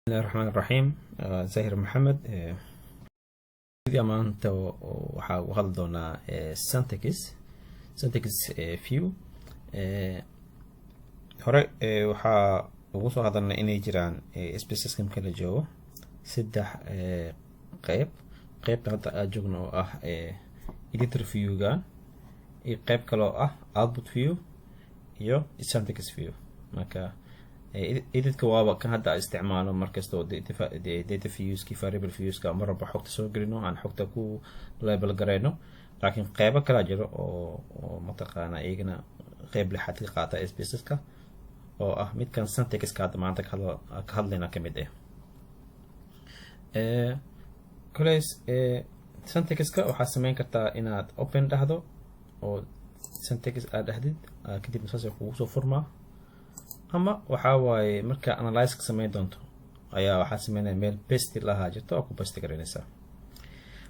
بسم الله الرحمن الرحيم. زاهر محمد. فيديو maanta waxaa u hadli doonaa syntax view. hore waxaa ugu soo hadalnay inay jiraan spaces kala joogo saddex qaybta hadda aad joogno oo ah editor view-ga iyo qayb kale oo ah output view iyo syntax view. marka editka waaba kan hadda isticmaalo markastoo data viewski variable viewska marba xogta soo gelino aan xogta ku label gareyno, laakiin qaybo kala jiro oo mataqaana iyagana qayb lixaad ka qaata spaceska oo ah midkan syntaxka hadda maanta ka hadlayna kamid koleys syntaxka waxaa sameyn kartaa inaad open dhahdo oo syntax aad dhahdid kadib saas kugu soo furmaa, ama waxaa waaye marka analyze ka sameyn doonto ayaa waxaa sameynaya meel paste lahaa jirto oo ku paste garanaysaa.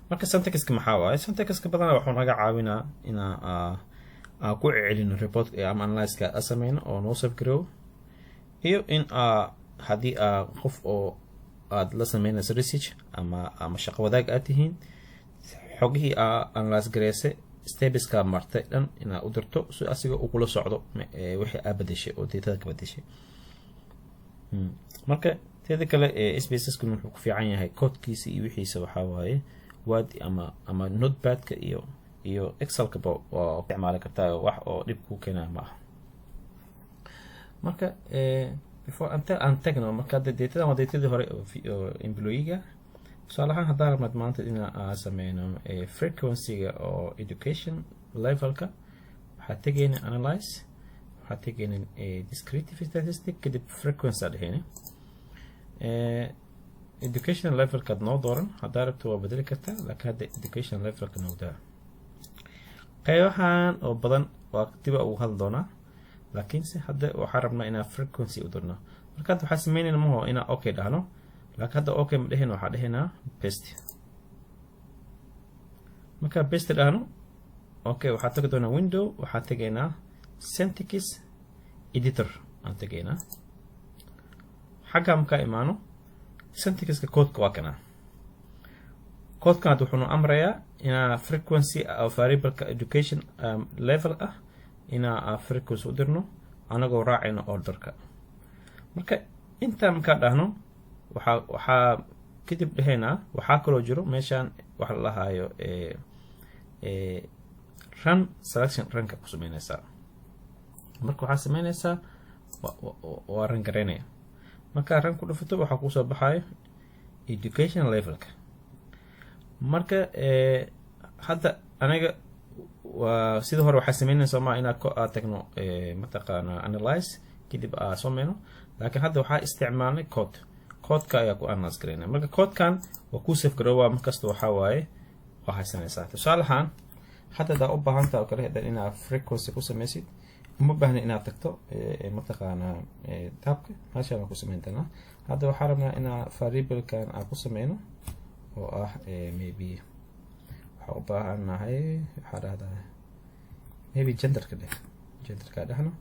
marka syntaxka maxaa waaye? syntaxka badanaa wuxuu naga caawinaa inaa ku celino report ama analyze-ka aan sameyno oo noo save garow, iyo in haddii qof oo aad la sameynayso research ama shaqo wadaag aad tihiin, xogihii analyze gareysay stepeska martay dhan inaad u dirto si asiga uu kula socdo wixii aad bedeshay oo datada ka bedeshay. marka teeda kale spaceska wuxuu ku fiican yahay codekiisa iyo wixiisa waxaa waaye word ama notepadka iyo excelka waa isticmaali kartaa, wax oo dhib ku keenaya ma aha. marka before aan tagno, marka datada waa datadii hore oo employee-ga. tusaale ahaan haddaan rabnad maanta inaan sameyno frequency-ga oo education levelka, waxaa tegayna analyze, waxaa tegayna descriptive statistic, kadib frequency aad dhehayna education levelkaad noo dooran. haddaa rabto waa bedeli kartaa, laakiin hadda education levelka noogdaa. qaybahan oo badan waa diba ugu hadli doonaa, laakiinse hadda waxaa rabnaa inaan frequency u dirno. marka hadda waxaa sameynayna maho inaan okay dhahno, laakiin hadda okay ma dhehayna, waxaa dhehaynaa paste. markaa paste dhahno okay, waxaa tagi doonaa window, waxaa tegaynaa syntax editor aan tegaynaa. xagga markaa imaano syntaxka codeka waa kana. codekan wuxuu nu amrayaa inaa frequency of variableka education level ah inaa frequency u dirno anagoo raacayno orderka. marka intaa markaa dhahno waxaa kadib dhehaynaa waxaa kaloo jiro meeshaan waxa la lahaayo run selection runka ku sameynaysaa. marka waxaa sameynaysaa waa run garaynaya. markaa run ku dhufato waxaa kusoo baxayo education levelka. marka hadda aniga waa sida hore waxaa sameynaysa ma inaad tagno mataqaana analyze kadib sameyno, laakiin hadda waxaa isticmaalnay codeka ayaa ku analyze garayna. marka codekan waa ku save garoowa markasta waxaa waaye waa haysanaysaa. tusaale ahaan hadda hadaa u baahantaa oo kale hadan inaad frequency ku sameysid, uma baahna inaad tagto mataqaana tabka meeshaan ku sameyn doonaa. hadda waxaa rabnaa inaa variablekan aan ku sameyno oo ah maybe waxaa u baahanahay, waxaa dhahdaa maybe genderka dhahno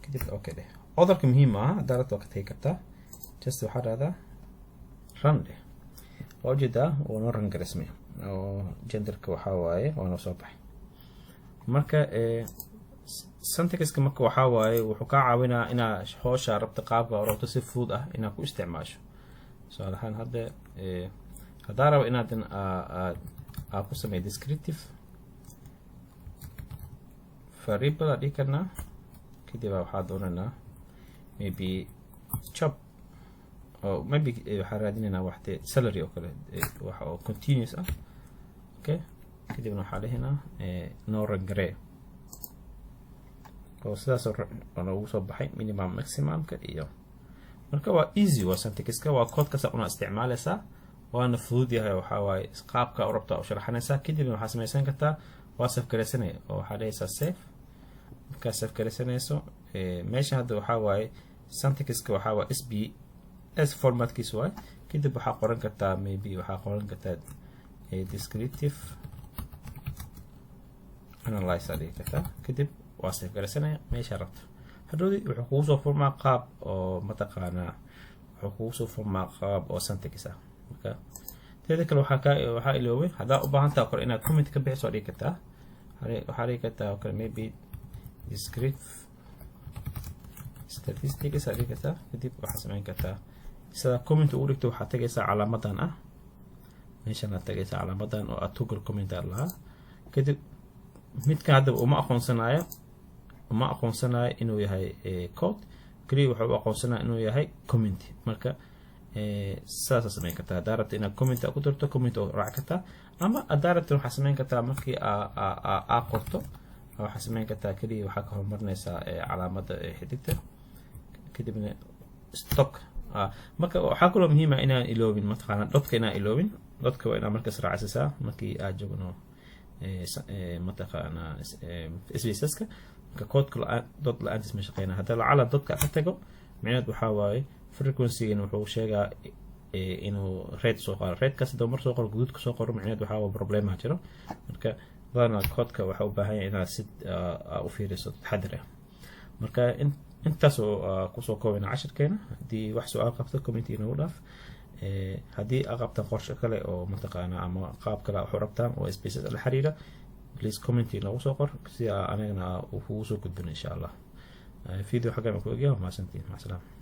kadib okay dheh. orderka muhiim ah haddaa rabto waa ka tagi kartaa, just waxaa dhahdaa run dheh. waa ujeedaa waa noo run gareysmay oo genderka waxaa waaye waa noo soo baxay. marka syntaxka marka waxaa waaye wuxuu kaa caawinaa inaa hoosha rabta qaabka rabto si fudud ah inaad ku isticmaasho. tusaale ahaan hadda haddaa rabo inaadan aad ku sameeyo descriptive variable aad dhigi karnaa, kadib waxaa doonaynaa maybe job oo maybe waxaa raadinaynaa waxde salary oo kale, wax oo continuous ah. okay, kadibna waxaa dhehaynaa no run garee oo sidaas oo noogu soo baxay minimum maximumka iyo. marka waa easy, waa syntaxka waa code kasta una isticmaalaysaa, waana fudud yahay. waxaa waaye qaabka u rabta u sharaxanaysaa, kadibna waxaa sameysan kartaa waa save gareysanaya oo waxaa dhehaysaa save. markaa save gareysanayso meesha hadda waxaa waaye syntaxka waxaa waa sbs formatkiisa waaye. kadib waxaa qoran kartaa maybe waxaa qoran kartaa descriptive analyze aad dhigi kartaa, kadib waa save gareysanaya meesha rabto. hadhowdi wuxuu kugu soo furmaa qaab oo mataqaanaa wuxuu kugu soo furmaa qaab oo syntax ah. marka teeda kale waxaa iloobay haddaa u baahan tahay kale inaad comment ka bixiso dhigi kartaa. waxaa dhigi kartaa kale maybe discrete statistics dhigi kartaa. kadib waxaa samayn kartaa sida comment ugu dhigto waxaad tagaysaa calaamadan ah meeshan aad tagaysaa calaamadan oo aad toggle comment aad lahaa. kadib midka hadda uma aqoonsanayo inuu yahay code kaliya waxa uu aqoonsanaa inuu yahay comment. marka saas samayn kartaa haddaa rabta inaad comment ku darto comment oo raac kartaa, ama haddaa rabta waxaa samayn kartaa markii aa qorto waxaa samayn kartaa kaliya waxaa ka horumarinaysaa calaamada xidigta kadibna stop. marka waxaa kaloo muhiim ah inaan iloobin mataqaana dhotka inaan iloobin. dhotka waa inaa markaas raacsisaa markii aad joogno mataqaana SPSS-ka. marka koodka dot la-aantiis ma shaqeynaa. hadda lacala dodka ka tago micneed waxaa waaye frequency-gan wuxuu sheegaa inuu red soo qoro. redkaas hadda mar soo qoro guduudka soo qoro micneed waxaa waa problema jiro. marka badanaa koodka waxaa u baahan yahay inaad si u fiiriso taxadir ah. marka intaas oo kusoo koobana cashirkeena. haddii wax su-aal qabto commenti inagu dhaaf. haddii aa qabtaan qorshe kale oo mataqaana ama qaab kale wax u rabtaan oo SPSS la xiriira please comment inagu soo qor si anagana uu kugu soo gudbino insha allah. video xaggan ku egyahay. mahadsantiin. mac salaama.